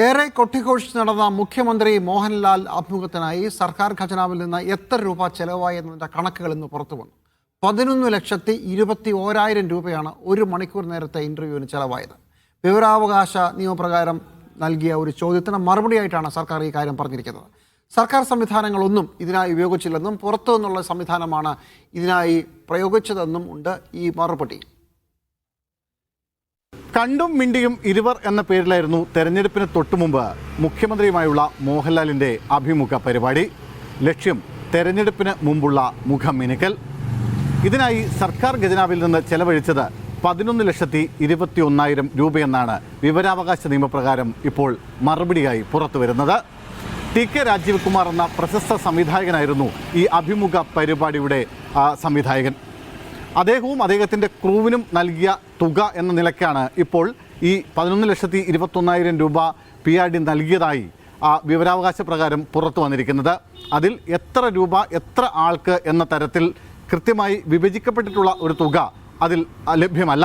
ഏറെ കൊട്ടിഘോഷിച്ച് നടന്ന മുഖ്യമന്ത്രി മോഹൻലാൽ അഭിമുഖത്തിനായി സർക്കാർ ഖജനാവിൽ നിന്ന് എത്ര രൂപ ചെലവായി എന്നതിൻ്റെ കണക്കുകൾ ഇന്ന് പുറത്തു വന്നു. 11,21,000 രൂപയാണ് ഒരു മണിക്കൂർ നേരത്തെ ഇൻ്റർവ്യൂവിന് ചെലവായത്. വിവരാവകാശ നിയമപ്രകാരം നൽകിയ ഒരു ചോദ്യത്തിന് മറുപടിയായിട്ടാണ് സർക്കാർ ഈ കാര്യം പറഞ്ഞിരിക്കുന്നത്. സർക്കാർ സംവിധാനങ്ങളൊന്നും ഇതിനായി ഉപയോഗിച്ചില്ലെന്നും പുറത്തു നിന്നുള്ള സംവിധാനമാണ് ഇതിനായി പ്രയോഗിച്ചതെന്നും ഉണ്ട് ഈ മറുപടി. കണ്ടും മിണ്ടിയും ഇരുവർ എന്ന പേരിലായിരുന്നു തെരഞ്ഞെടുപ്പിന് തൊട്ടുമുമ്പ് മുഖ്യമന്ത്രിയുമായുള്ള മോഹൻലാലിൻ്റെ അഭിമുഖ പരിപാടി. ലക്ഷ്യം തെരഞ്ഞെടുപ്പിന് മുമ്പുള്ള മുഖമിനുക്കൽ. ഇതിനായി സർക്കാർ ഖജനാവിൽ നിന്ന് ചെലവഴിച്ചത് 11,21,000 രൂപയെന്നാണ് വിവരാവകാശ നിയമപ്രകാരം ഇപ്പോൾ മറുപടിയായി പുറത്തു വരുന്നത്. TK രാജീവ് കുമാർ എന്ന പ്രശസ്ത സംവിധായകനായിരുന്നു ഈ അഭിമുഖ പരിപാടിയുടെ സംവിധായകൻ. അദ്ദേഹവും അദ്ദേഹത്തിൻ്റെ ക്രൂവിനും നൽകിയ തുക എന്ന നിലയ്ക്കാണ് ഇപ്പോൾ ഈ 11,21,000 രൂപ PRD നൽകിയതായി വിവരാവകാശ പ്രകാരം പുറത്തു വന്നിരിക്കുന്നത്. അതിൽ എത്ര രൂപ എത്ര ആൾക്ക് എന്ന തരത്തിൽ കൃത്യമായി വിഭജിക്കപ്പെട്ടിട്ടുള്ള ഒരു തുക അതിൽ ലഭ്യമല്ല.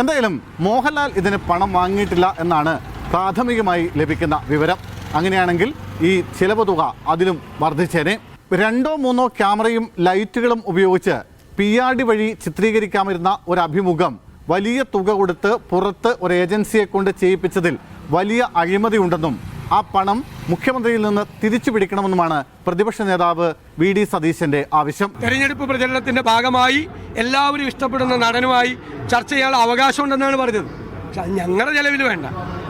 എന്തായാലും മോഹൻലാൽ ഇതിന് പണം വാങ്ങിയിട്ടില്ല എന്നാണ് പ്രാഥമികമായി ലഭിക്കുന്ന വിവരം. അങ്ങനെയാണെങ്കിൽ ഈ ചിലവ് തുക അതിലും വർദ്ധിച്ചേനെ. 2-3 ക്യാമറയും ലൈറ്റുകളും ഉപയോഗിച്ച് PRD വഴി ചിത്രീകരിക്കാമിരുന്ന ഒരു അഭിമുഖം വലിയ തുക കൊടുത്ത് പുറത്ത് ഒരു ഏജൻസിയെ കൊണ്ട് ചെയ്യിപ്പിച്ചതിൽ വലിയ അഴിമതിയുണ്ടെന്നും ആ പണം മുഖ്യമന്ത്രിയിൽ നിന്ന് തിരിച്ചു പിടിക്കണമെന്നുമാണ് പ്രതിപക്ഷ നേതാവ് VD സതീശന്റെ ആവശ്യം. തെരഞ്ഞെടുപ്പ് പ്രചരണത്തിന്റെ ഭാഗമായി എല്ലാവരും ഇഷ്ടപ്പെടുന്ന നടനുമായി ചർച്ച ചെയ്യാനുള്ള അവകാശമുണ്ടെന്നാണ് പറഞ്ഞത്. ഞങ്ങളുടെ ചെലവിൽ വേണ്ട,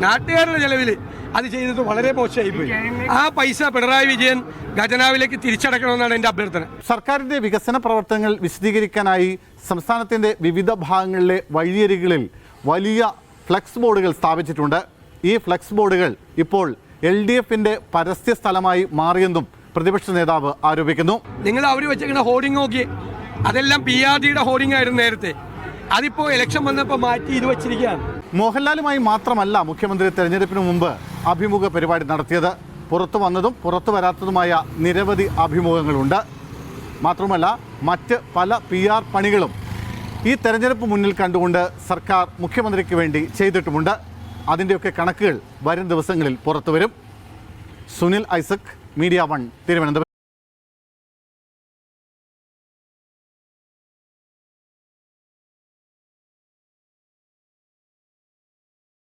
നാട്ടുകാരുടെ ചെലവിൽ അത് ചെയ്തത് വളരെ മോശമായിപ്പോയി. ആ പൈസ പിണറായി വിജയൻ ഖജനാവിലേക്ക് തിരിച്ചടക്കണമെന്നാണ് എൻ്റെ അഭ്യർത്ഥന. സർക്കാരിന്റെ വികസന പ്രവർത്തനങ്ങൾ വിശദീകരിക്കാനായി സംസ്ഥാനത്തിന്റെ വിവിധ ഭാഗങ്ങളിലെ വഴിയരികളിൽ വലിയ ഫ്ലെക്സ് ബോർഡുകൾ സ്ഥാപിച്ചിട്ടുണ്ട്. ഈ ഫ്ലെക്സ് ബോർഡുകൾ ഇപ്പോൾ LDFന്റെ പരസ്യ സ്ഥലമായി മാറിയെന്നും പ്രതിപക്ഷ നേതാവ് ആരോപിക്കുന്നു. നിങ്ങൾ അവർ വെച്ചിരിക്കുന്ന ഹോർഡിംഗ് നോക്കിയേ, അതെല്ലാം PRDയുടെ ഹോർഡിംഗ് ആയിരുന്നു നേരത്തെ. അതിപ്പോ ഇലക്ഷൻ വന്നപ്പോൾ മാറ്റി ഇത് വെച്ചിരിക്കുകയാണ്. മോഹൻലാലുമായി മാത്രമല്ല മുഖ്യമന്ത്രി തെരഞ്ഞെടുപ്പിന് മുമ്പ് അഭിമുഖ പരിപാടി നടത്തിയത്. പുറത്തു വന്നതും പുറത്തു വരാത്തതുമായ നിരവധി അഭിമുഖങ്ങളുണ്ട്. മാത്രമല്ല മറ്റ് പല PR പണികളും ഈ തെരഞ്ഞെടുപ്പ് മുന്നിൽ കണ്ടുകൊണ്ട് സർക്കാർ മുഖ്യമന്ത്രിക്ക് വേണ്ടി ചെയ്തിട്ടുമുണ്ട്. അതിൻ്റെയൊക്കെ കണക്കുകൾ വരും ദിവസങ്ങളിൽ പുറത്തു വരും. Sunil Isaac, Media One, Thiruvananthapuram.